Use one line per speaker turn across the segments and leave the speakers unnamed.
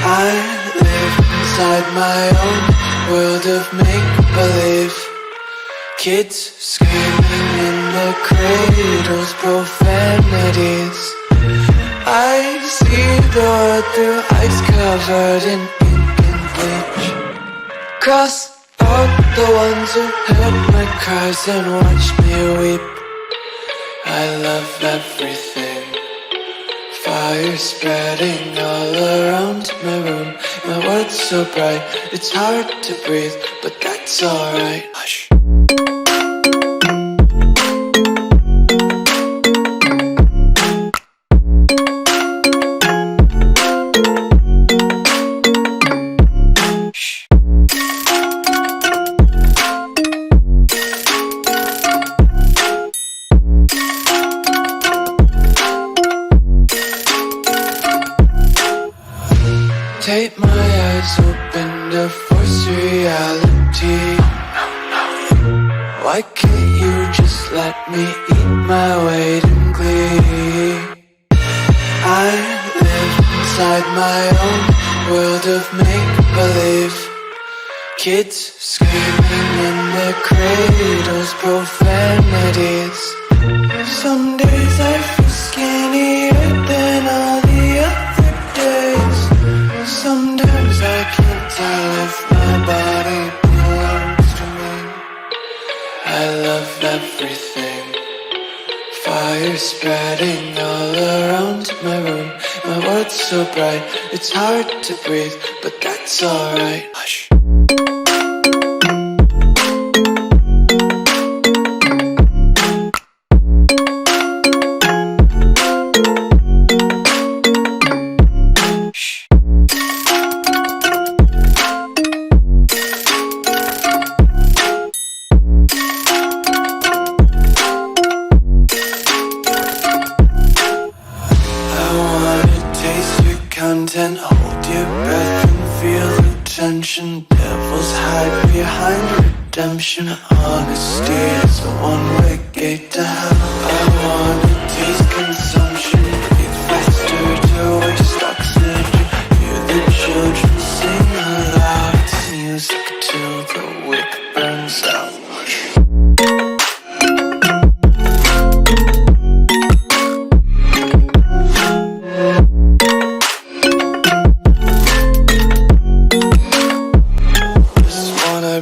I live inside my own world of make-believe. Kids screaming in the cradles, profanities. I see the world through ice covered in ink and bleach. Cross out the ones who heard my cries and watched me weep. I love everything. Fire spreading all around my room. My world's so bright, it's hard to breathe, but that's alright. Hush. Tape my eyes open to force reality. Why can't you just let me eat my weight in glee? I live inside my own world of make-believe. Kids screaming in their cradles, profanities. Some days I feel skinnier than all the other days. Sometimes I can't tell if my body belongs to me. I love everything. Fire spreading all around my room. My world's so bright, it's hard to breathe, but that's alright. Hush. Content, hold your breath and feel the tension. Devils hide behind redemption. Honesty is the one-way gate to hell. I wanna taste consumption. Breathe faster to waste oxygen. Hear the children sing aloud. It's music till the wick burns out.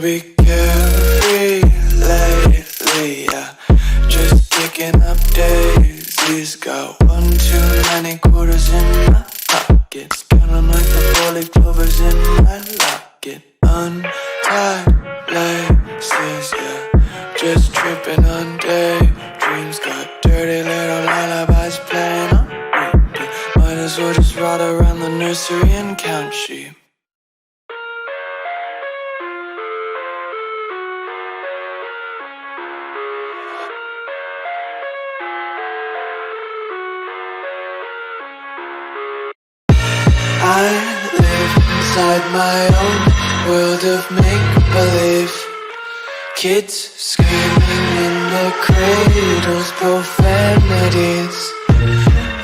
Be carefree lately, yeah. Just picking up daisies. Got one too many quarters in my pockets. Counting like the 4-leaf clovers in my locket. Untied laces, yeah. Just tripping on daydreams. Got dirty little lullabies playing on repeat. Might as well just ride around the nursery and count sheep. I live inside my own world of make-believe. Kids screaming in their cradles, profanities.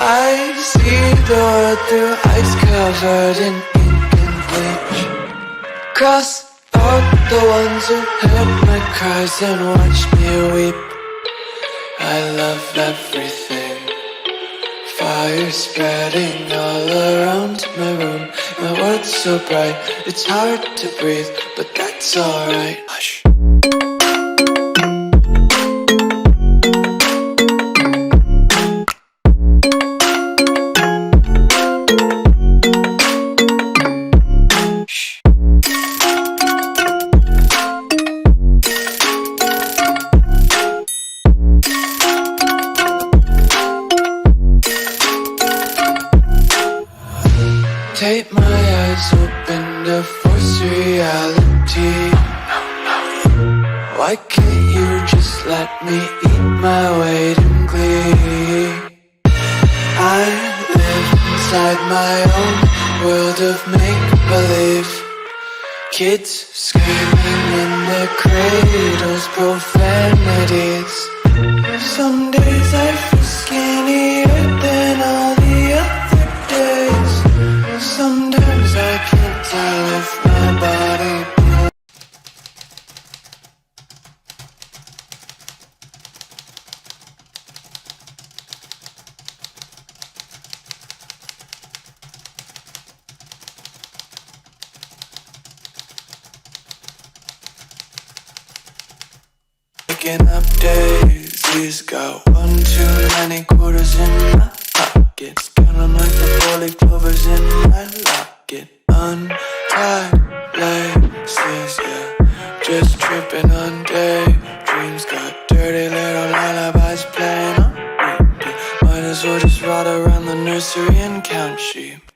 I see the world through ice covered in ink and bleach. Cross out the ones who heard my cries and watched me weep. I love everything. Fire spreading all around my room. My world's so bright, it's hard to breathe, but that's alright. Hush. Tape my eyes open to force reality. Why can't you just let me eat my weight in glee? I live inside my own world of make-believe. Kids screaming in their cradles, profanities. Some days I feel skinnier than all the other days. Sometimes I making up daisies. Got one too many quarters in my pockets, counting like the four-leaf clovers in my locket. Untied laces, yeah, just tripping on daydreams. Got dirty little lullabies playing on repeat. Might as well just ride around the nursery and count sheep.